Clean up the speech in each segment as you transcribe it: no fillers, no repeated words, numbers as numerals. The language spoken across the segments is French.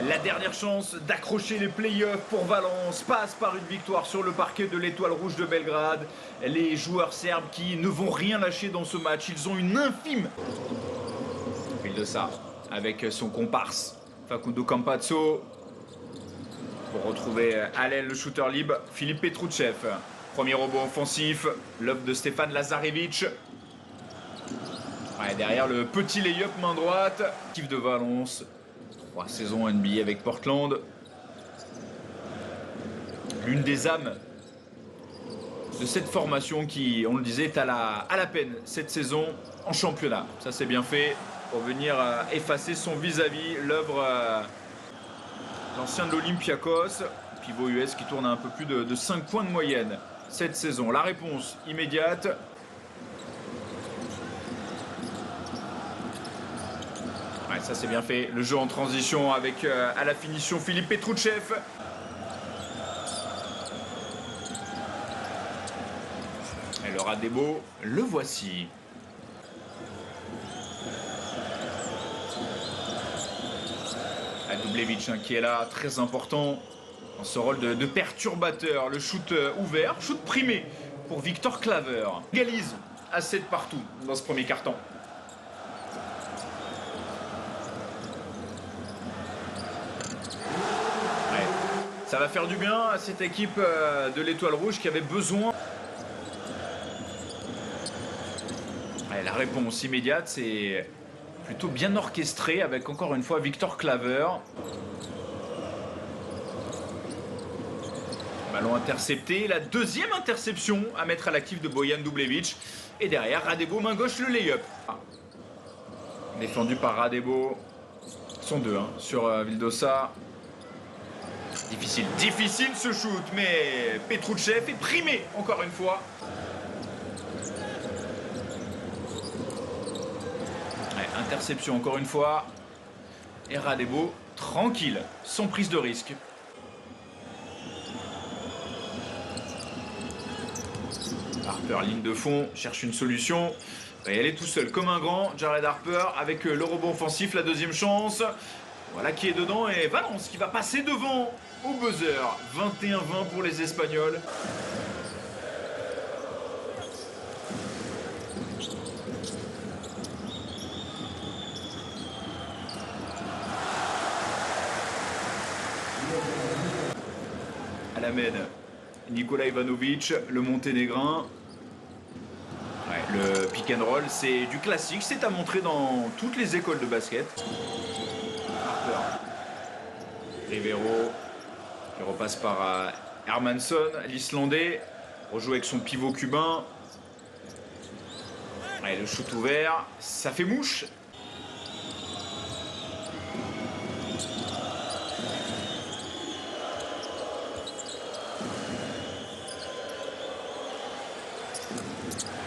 La dernière chance d'accrocher les playoffs pour Valence passe par une victoire sur le parquet de l'Étoile Rouge de Belgrade. Les joueurs serbes qui ne vont rien lâcher dans ce match, ils ont une infime Vildosa avec son comparse Facundo Campazzo pour retrouver à l'aile le shooter libre Filip Petruchev. Premier robot offensif, l'œuvre de Stefan Lazarevic. Ouais, derrière le petit lay-up main droite. Kiff de Valence. 3 saisons NBA avec Portland. L'une des âmes de cette formation qui, on le disait, est à la peine cette saison en championnat. Ça c'est bien fait pour venir effacer son vis-à-vis, l'œuvre l'ancien de l'Olympiakos. Pivot US qui tourne à un peu plus de 5 points de moyenne cette saison. La réponse immédiate. Ouais, ça c'est bien fait. Le jeu en transition avec à la finition Filip Petruchev. Et le Radebo, le voici. Dubljevic qui est là, très important dans ce rôle de perturbateur. Le shoot ouvert, shoot primé pour Victor Claver. Égalise à 7 partout dans ce premier quart-temps. Ouais. Ça va faire du bien à cette équipe de l'Étoile Rouge qui avait besoin. Ouais, la réponse immédiate, c'est plutôt bien orchestré avec encore une fois Victor Claver. Ballon intercepté, la deuxième interception à mettre à l'actif de Bojan Dubljevic. Et derrière, Radebo main gauche le lay-up. Défendu par Radebo. Ils sont deux sur Vildosa. Difficile ce shoot, mais Petruchev est primé encore une fois. Ouais, interception encore une fois. Et Radebo tranquille, sans prise de risque. Harper, ligne de fond, cherche une solution. Et elle est tout seule comme un grand. Jared Harper avec le rebond offensif, la deuxième chance. Voilà qui est dedans. Et Valence qui va passer devant au buzzer. 21-20 pour les Espagnols. Alamed, Nikola Ivanovic, le monténégrin. Ouais, le pick and roll, c'est du classique, c'est à montrer dans toutes les écoles de basket. Harper, Rivero, qui repasse par Hermansson, l'Islandais, rejoue avec son pivot cubain. Ouais, le shoot ouvert, ça fait mouche.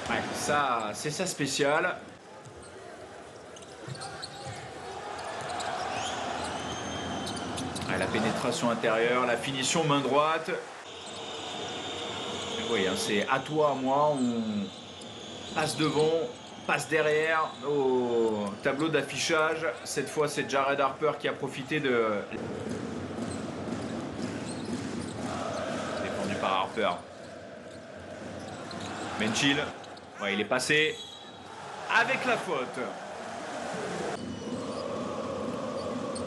Ouais, ça, c'est ça spécial. Ouais, la pénétration intérieure, la finition main droite. Oui, c'est à toi, à moi. On passe devant, passe derrière au tableau d'affichage. Cette fois, c'est Jared Harper qui a profité de... Défendu par Harper. Menchil. Ouais, il est passé avec la faute.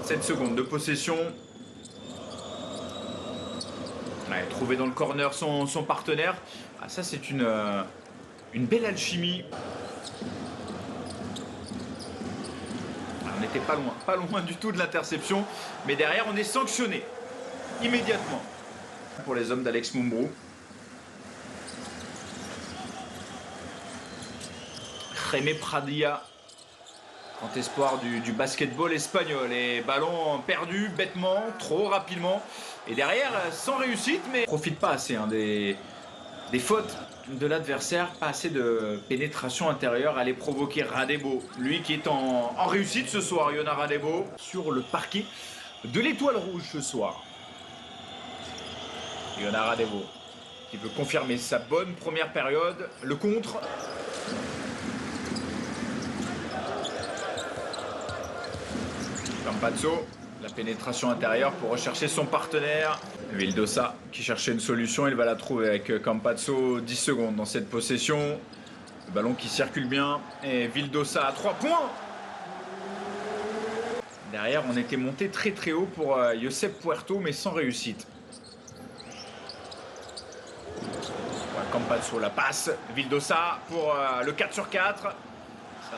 7 secondes de possession. Ouais, trouvé dans le corner son partenaire. Ah, ça, c'est une belle alchimie. Alors, on n'était pas loin du tout de l'interception. Mais derrière, on est sanctionné immédiatement pour les hommes d'Alex Mumbrou. Jaime Pradilla, grand espoir du basketball espagnol. Et ballon perdu bêtement, trop rapidement. Et derrière, sans réussite, mais profite pas assez des fautes de l'adversaire. Pas assez de pénétration intérieure. Aller provoquer Radebo. Lui qui est en réussite ce soir, Yona Radebo, sur le parquet de l'Étoile Rouge ce soir. Yona Radebo qui veut confirmer sa bonne première période. Le contre. Campazzo, La pénétration intérieure pour rechercher son partenaire. Vildosa qui cherchait une solution, il va la trouver avec Campazzo. 10 secondes dans cette possession. Le ballon qui circule bien. Et Vildosa à 3 points. Derrière, on était monté très très haut pour Josep Puerto, mais sans réussite. Campazzo la passe. Vildosa pour le 4 sur 4. Ça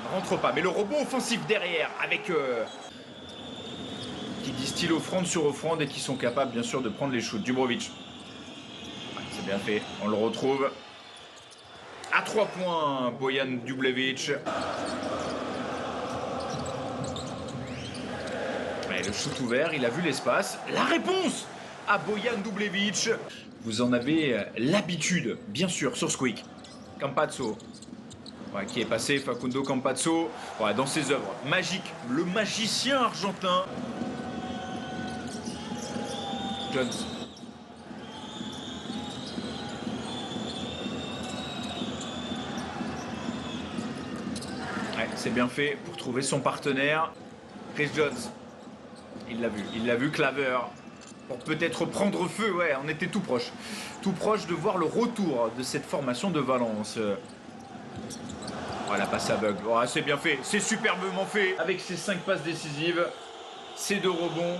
ne rentre pas. Mais le rebond offensif derrière avec... qui distille offrande sur offrande et qui sont capables bien sûr de prendre les shoots. Dubrovic. Ouais, c'est bien fait. On le retrouve. À 3 points, Bojan Dublevic. Ouais, le shoot ouvert, il a vu l'espace. La réponse à Bojan Dublevic. Vous en avez l'habitude, bien sûr, sur Squeak. Campazzo. Ouais, qui est passé, Facundo Campazzo. Ouais, dans ses œuvres magiques. Le magicien argentin. Jones. Ouais, c'est bien fait pour trouver son partenaire. Chris Jones. Il l'a vu, Claver. Pour peut-être prendre feu, ouais, on était tout proche. Tout proche de voir le retour de cette formation de Valence. Voilà, passe aveugle. Ouais, c'est bien fait, c'est superbement fait. Avec ses 5 passes décisives, ses 2 rebonds.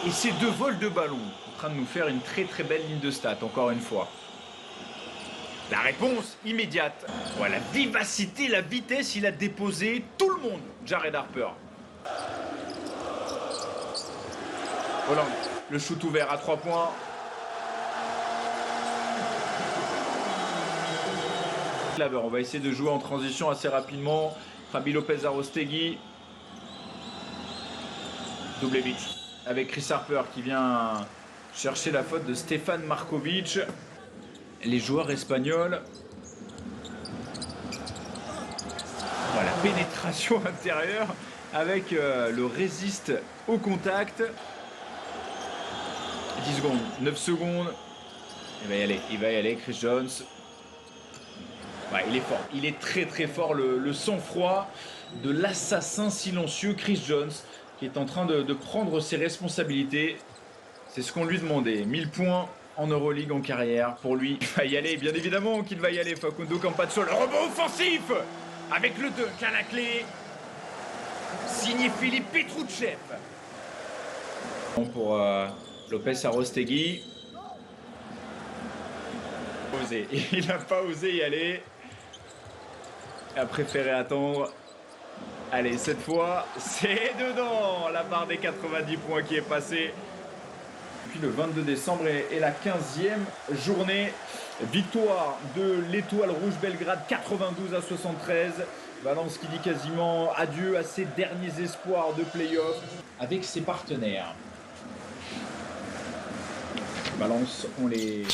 Et ces 2 vols de ballon, en train de nous faire une très très belle ligne de stats, encore une fois. La réponse immédiate. Voilà, la vivacité, la vitesse, il a déposé tout le monde, Jared Harper. Hollande, le shoot ouvert à 3 points. Claver, on va essayer de jouer en transition assez rapidement. Fabi Lopez Arostegui. Dublevic. Avec Chris Harper qui vient chercher la faute de Stefan Markovic. Les joueurs espagnols. Voilà, pénétration intérieure avec le résiste au contact. 10 secondes, 9 secondes. Il va y aller, Chris Jones. Ouais, il est fort, il est très très fort. Le sang-froid de l'assassin silencieux Chris Jones, qui est en train de prendre ses responsabilités. C'est ce qu'on lui demandait. 1000 points en Euroleague en carrière. Pour lui, il va y aller, bien évidemment qu'il va y aller. Facundo Campazzo, le rebond offensif avec le dunk à la clé. Signé Philippe Petrouchev. Pour Lopez Arostegui. Il n'a pas osé y aller. Il a préféré attendre. Allez, cette fois, c'est dedans. La barre des 90 points qui est passée. Depuis le 22 décembre et la 15e journée. Victoire de l'Étoile Rouge Belgrade 92-73. Valence qui dit quasiment adieu à ses derniers espoirs de play-off avec ses partenaires. Valence, on les